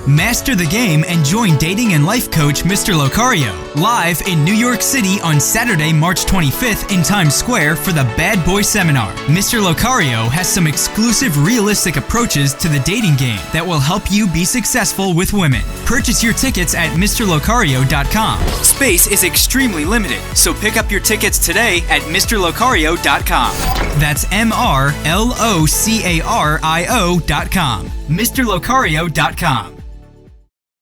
Master the game and join dating and life coach Mr. Locario live in New York City on Saturday, March 25th in Times Square for the Bad Boy Seminar. Mr. Locario has some exclusive realistic approaches to the dating game that will help you be successful with women. Purchase your tickets at MrLocario.com. Space is extremely limited, so pick up your tickets today at MrLocario.com. That's MrLocario.com. MrLocario.com.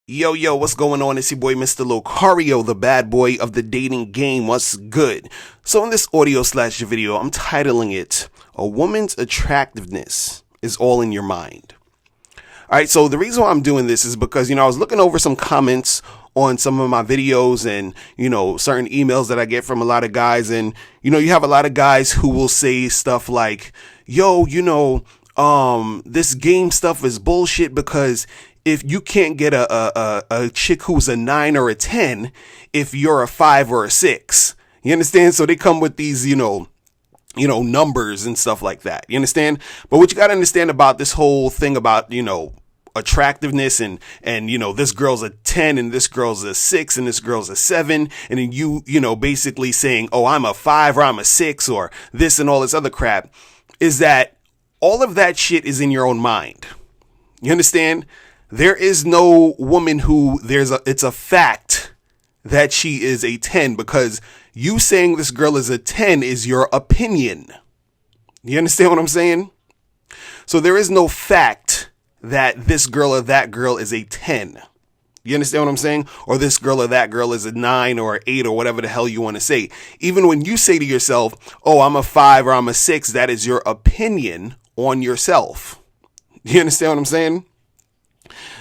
Yo, what's going on? It's your boy, Mr. Locario, the bad boy of the dating game. What's good? So in this audio/video, I'm titling it, A Woman's Attractiveness is All in Your Mind. All right, so the reason why I'm doing this is because, I was looking over some comments on some of my videos and, certain emails that I get from a lot of guys. And, you have a lot of guys who will say stuff like, yo, this game stuff is bullshit because if you can't get a chick who's a 9 or a 10, if you're a 5 or a 6, you understand? So they come with these, numbers and stuff like that. You understand? But what you got to understand about this whole thing about, attractiveness and, this girl's a 10 and this girl's a 6 and this girl's a 7. And then you basically saying, oh, I'm a 5 or I'm a 6 or this and all this other crap, is that all of that shit is in your own mind. You understand? There is no woman who it's a fact that she is a 10 because you saying this girl is a 10 is your opinion. You understand what I'm saying? So there is no fact that this girl or that girl is a 10. You understand what I'm saying? Or this girl or that girl is a 9 or 8 or whatever the hell you want to say. Even when you say to yourself, oh, I'm a 5 or I'm a 6, that is your opinion on yourself. You understand what I'm saying?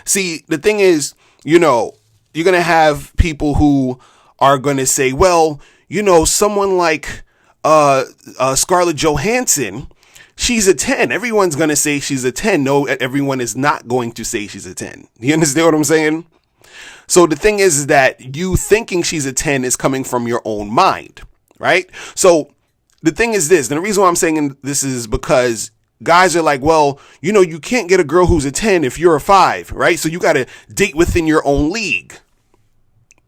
See, the thing is, you're going to have people who are going to say, well, someone like Scarlett Johansson, she's a 10. Everyone's going to say she's a 10. No, everyone is not going to say she's a 10. You understand what I'm saying? So the thing is that you thinking she's a 10 is coming from your own mind, right? So the thing is this, and the reason why I'm saying this is because guys are like, well, you can't get a girl who's a 10 if you're a 5, right? So you got to date within your own league.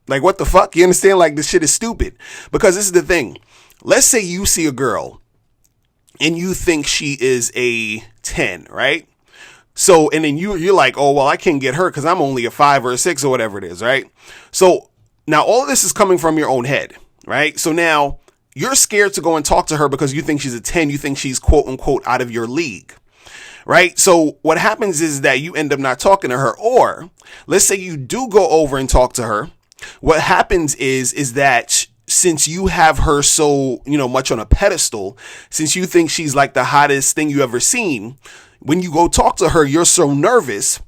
Like, what the fuck? You understand? Like, this shit is stupid. Because this is the thing. Let's say you see a girl and you think she is a 10, right? So, and then you're like, oh, well, I can't get her because I'm only a 5 or a 6 or whatever it is, right? So now all of this is coming from your own head, right? So now you're scared to go and talk to her because you think she's a 10. You think she's quote unquote out of your league, right? So what happens is that you end up not talking to her. Or let's say you do go over and talk to her. What happens is that since you have her so, much on a pedestal, since you think she's like the hottest thing you ever seen, when you go talk to her, you're so nervous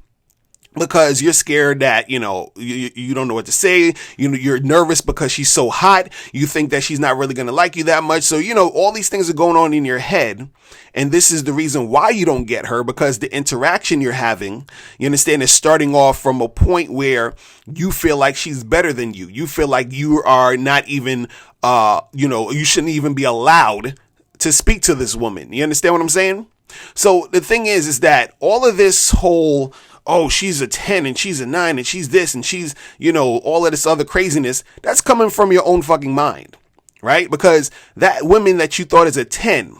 because you're scared that, you don't know what to say. You're nervous because she's so hot. You think that she's not really going to like you that much. So, all these things are going on in your head. And this is the reason why you don't get her, because the interaction you're having, you understand, is starting off from a point where you feel like she's better than you. You feel like you are not even, you shouldn't even be allowed to speak to this woman. You understand what I'm saying? So the thing is that all of this whole, oh, she's a 10 and she's a 9 and she's this and she's, all of this other craziness, that's coming from your own fucking mind, right? Because that woman that you thought is a 10,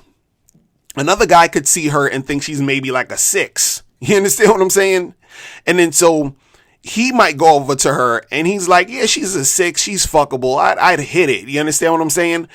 another guy could see her and think she's maybe like a 6. You understand what I'm saying? And then so he might go over to her and he's like, yeah, she's a 6. She's fuckable. I'd hit it. You understand what I'm saying?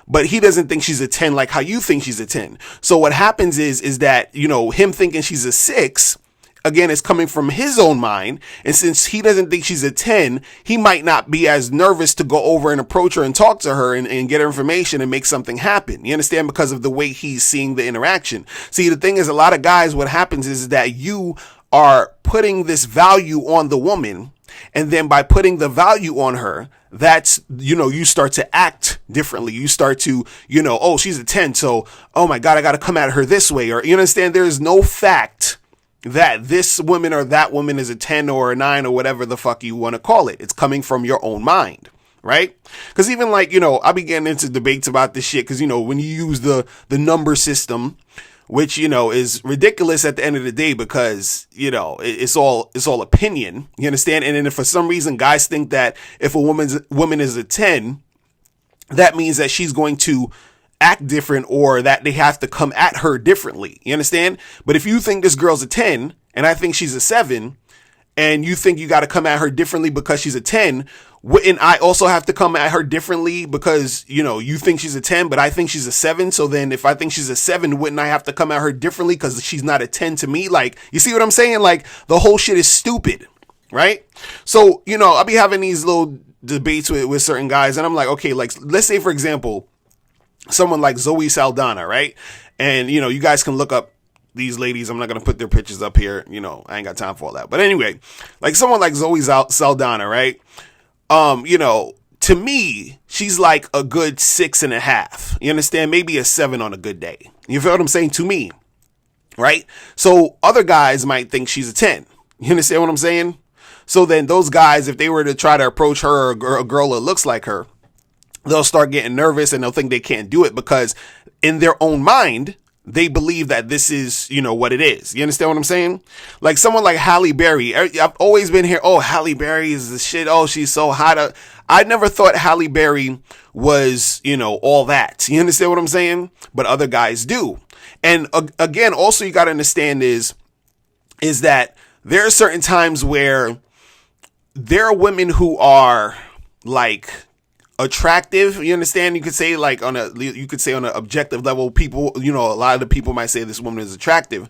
But he doesn't think she's a 10 like how you think she's a 10. So what happens is that, him thinking she's a 6, again, is coming from his own mind. And since he doesn't think she's a 10, he might not be as nervous to go over and approach her and talk to her and get her information and make something happen. You understand? Because of the way he's seeing the interaction. See, the thing is, a lot of guys, what happens is that you are putting this value on the woman. And then by putting the value on her, that's, you start to act differently. You start to, oh, she's a 10. So, oh my God, I got to come at her this way. Or you understand, there is no fact that this woman or that woman is a 10 or a 9 or whatever the fuck you want to call it. It's coming from your own mind, right? Because even like, I be getting into debates about this shit because, when you use the number system, which, is ridiculous at the end of the day because, it's all opinion. You understand? And then if for some reason guys think that if a woman is a 10, that means that she's going to act different or that they have to come at her differently. You understand? But if you think this girl's a 10 and I think she's a 7 and you think you got to come at her differently because she's a 10, wouldn't I also have to come at her differently because, you think she's a 10, but I think she's a 7. So then if I think she's a 7, wouldn't I have to come at her differently because she's not a 10 to me? Like, you see what I'm saying? Like, the whole shit is stupid, right? So, I'll be having these little debates with certain guys and I'm like, okay, like, let's say, for example, someone like Zoe Saldana, right? And, you guys can look up these ladies. I'm not going to put their pictures up here. I ain't got time for all that. But anyway, like someone like Zoe Saldana, right? To me, she's like a good 6.5. You understand? Maybe a 7 on a good day. You feel what I'm saying? To me, right? So other guys might think she's a 10. You understand what I'm saying? So then those guys, if they were to try to approach her or a girl that looks like her, they'll start getting nervous and they'll think they can't do it because in their own mind, they believe that this is, what it is. You understand what I'm saying? Like someone like Halle Berry. I've always been here. Oh, Halle Berry is the shit. Oh, she's so hot. I never thought Halle Berry was, all that. You understand what I'm saying? But other guys do. And again, also you got to understand is that there are certain times where there are women who are like attractive. You understand? You could say like on an objective level, people, a lot of the people might say this woman is attractive,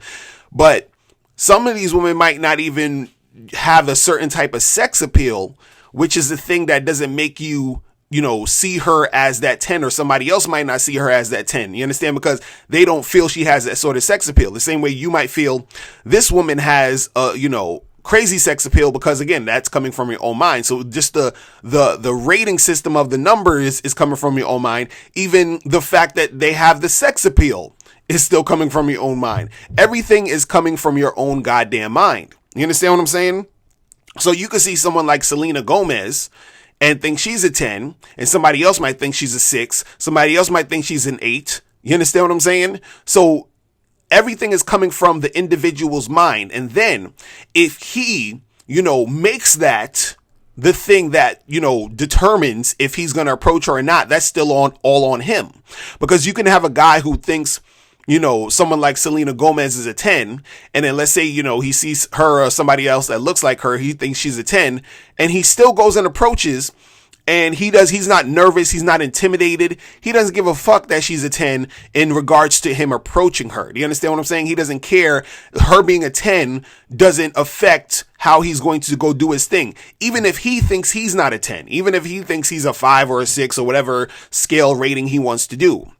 but some of these women might not even have a certain type of sex appeal, which is the thing that doesn't make you, see her as that 10, or somebody else might not see her as that 10. You understand? Because they don't feel she has that sort of sex appeal. The same way you might feel this woman has, crazy sex appeal, because again, that's coming from your own mind. So just the rating system of the number is coming from your own mind. Even the fact that they have the sex appeal is still coming from your own mind. Everything is coming from your own goddamn mind. You understand what I'm saying? So you could see someone like Selena Gomez and think she's a 10, and somebody else might think she's a 6. Somebody else might think she's an 8. You understand what I'm saying? So everything is coming from the individual's mind. And then if he, makes that the thing that, determines if he's going to approach her or not, that's still all on him. Because you can have a guy who thinks, someone like Selena Gomez is a 10. And then let's say, he sees her or somebody else that looks like her. He thinks she's a 10 and he still goes and approaches. And he's not nervous. He's not intimidated. He doesn't give a fuck that she's a 10 in regards to him approaching her. Do you understand what I'm saying? He doesn't care. Her being a 10 doesn't affect how he's going to go do his thing. Even if he thinks he's not a 10, even if he thinks he's a 5 or a 6 or whatever scale rating he wants to do.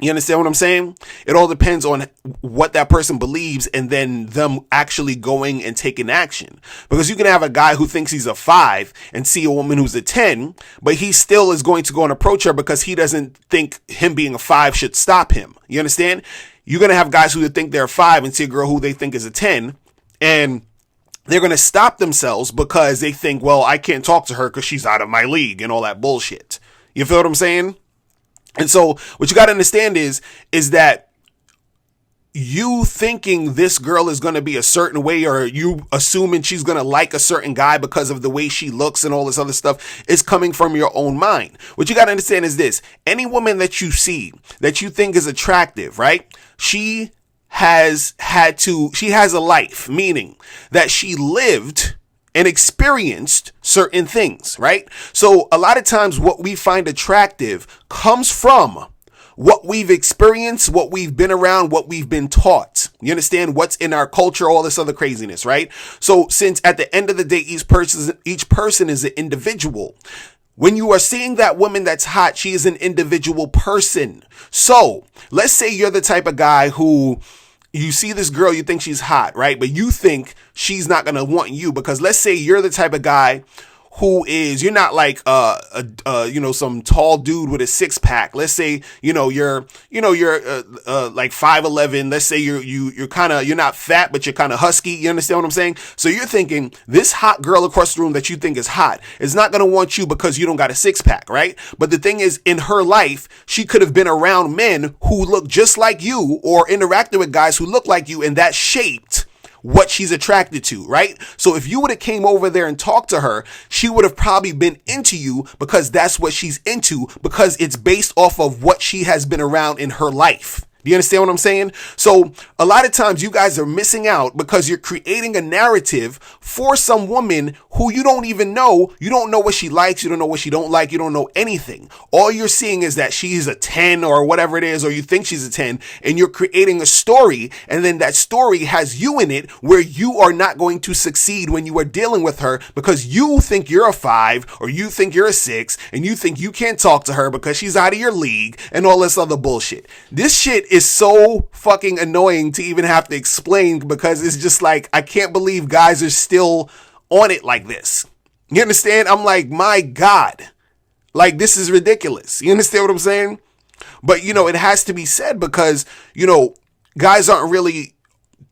You understand what I'm saying? It all depends on what that person believes and then them actually going and taking action. Because you can have a guy who thinks he's a 5 and see a woman who's a 10, but he still is going to go and approach her because he doesn't think him being a 5 should stop him. You understand? You're going to have guys who think they're a 5 and see a girl who they think is a 10, and they're going to stop themselves because they think, well, I can't talk to her because she's out of my league and all that bullshit. You feel what I'm saying? And so what you got to understand is that you thinking this girl is going to be a certain way, or you assuming she's going to like a certain guy because of the way she looks and all this other stuff, is coming from your own mind. What you got to understand is this: any woman that you see that you think is attractive, right? She has a life, meaning that she lived and experienced certain things, right? So a lot of times what we find attractive comes from what we've experienced, what we've been around, what we've been taught. You understand? What's in our culture, all this other craziness, right? So since at the end of the day, each person is an individual. When you are seeing that woman that's hot, she is an individual person. So let's say you're the type of guy who you see this girl, you think she's hot, right? But you think she's not going to want you, because let's say you're the type of guy who is, you're not like some tall dude with a six pack. Let's say you're like 5'11". Let's say you're not fat, but you're kind of husky. You understand what I'm saying? So you're thinking this hot girl across the room that you think is hot is not going to want you because you don't got a six pack, right? But the thing is, in her life, she could have been around men who look just like you or interacted with guys who look like you, and that shaped what she's attracted to, right? So if you would have came over there and talked to her, she would have probably been into you because that's what she's into, because it's based off of what she has been around in her life. Do you understand what I'm saying? So a lot of times you guys are missing out because you're creating a narrative for some woman who you don't even know. You don't know what she likes. You don't know what she don't like. You don't know anything. All you're seeing is that she's a 10 or whatever it is, or you think she's a 10, and you're creating a story. And then that story has you in it where you are not going to succeed when you are dealing with her because you think you're a 5 or you think you're a 6 and you think you can't talk to her because she's out of your league and all this other bullshit. This shit is so fucking annoying to even have to explain because it's just like, I can't believe guys are still on it like this. You understand? I'm like, my God, like this is ridiculous. You understand what I'm saying? But it has to be said because, guys aren't really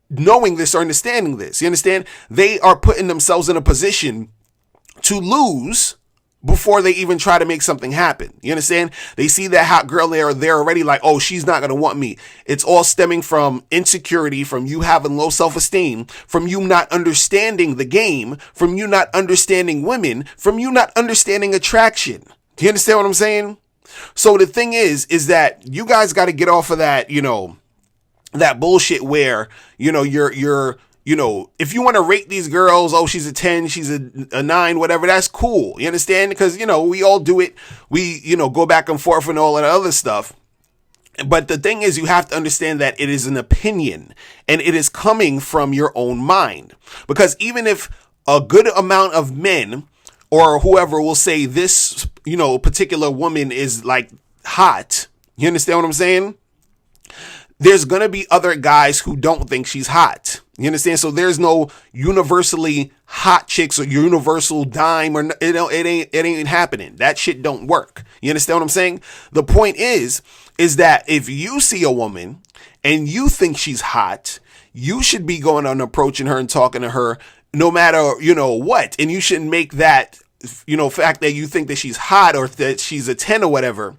knowing this or understanding this. You understand? They are putting themselves in a position to lose before they even try to make something happen. You understand? They see that hot girl there, they're already like, oh, she's not going to want me. It's all stemming from insecurity, from you having low self-esteem, from you not understanding the game, from you not understanding women, from you not understanding attraction. Do you understand what I'm saying? So the thing is that you guys got to get off of that, that bullshit where, you're if you want to rate these girls, oh, she's a 10, she's a 9, whatever, that's cool. You understand? Because, we all do it. We, go back and forth and all that other stuff. But the thing is, you have to understand that it is an opinion and it is coming from your own mind. Because even if a good amount of men or whoever will say this, particular woman is like hot, you understand what I'm saying? There's going to be other guys who don't think she's hot. You understand? So there's no universally hot chicks or universal dime or it ain't happening. That shit don't work. You understand what I'm saying? The point is that if you see a woman and you think she's hot, you should be going and approaching her and talking to her no matter, what. And you shouldn't make that, fact that you think that she's hot or that she's a 10 or whatever,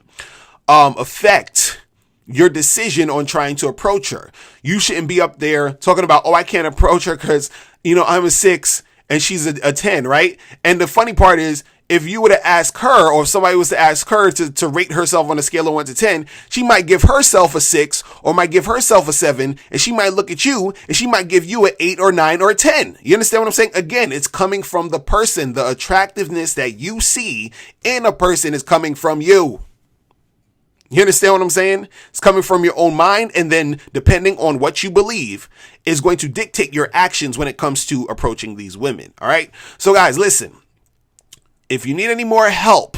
affect your decision on trying to approach her. You shouldn't be up there talking about, oh, I can't approach her because, I'm a 6 and she's a 10, right? And the funny part is, if you were to ask her, or if somebody was to ask her to rate herself on a scale of 1 to 10, she might give herself a 6 or might give herself a 7, and she might look at you and she might give you an 8 or 9 or a 10. You understand what I'm saying? Again, it's coming from the person. The attractiveness that you see in a person is coming from you. You understand what I'm saying? It's coming from your own mind, and then depending on what you believe is going to dictate your actions when it comes to approaching these women. All right. So guys, listen, if you need any more help,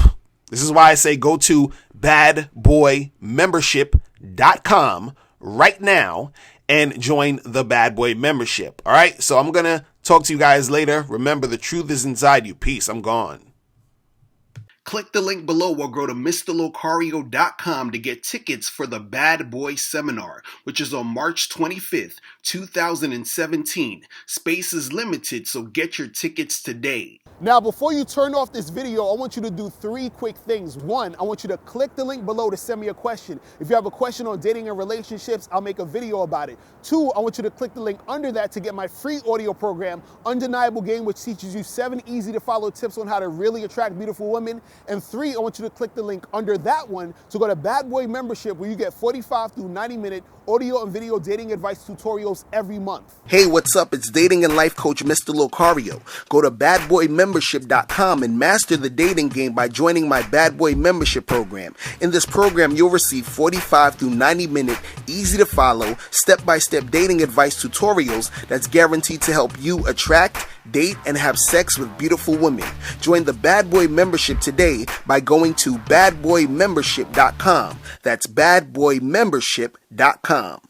this is why I say go to badboymembership.com right now and join the Bad Boy membership. All right. So I'm going to talk to you guys later. Remember, the truth is inside you. Peace. I'm gone. Click the link below or go to MrLocario.com to get tickets for the Bad Boy Seminar, which is on March 25th, 2017. Space is limited, so get your tickets today. Now, before you turn off this video, I want you to do 3 quick things. 1, I want you to click the link below to send me a question. If you have a question on dating and relationships, I'll make a video about it. 2, I want you to click the link under that to get my free audio program, Undeniable Game, which teaches you 7 easy to follow tips on how to really attract beautiful women. And 3, I want you to click the link under that one to go to Bad Boy Membership, where you get 45 through 90-minute audio and video dating advice tutorials every month. Hey, what's up? It's dating and life coach Mr. Locario. Go to badboymembership.com and master the dating game by joining my Bad Boy Membership program. In this program, you'll receive 45 through 90-minute, easy to follow, step-by-step dating advice tutorials that's guaranteed to help you attract, date, and have sex with beautiful women. Join the Bad Boy Membership today by going to badboymembership.com. That's badboymembership.com.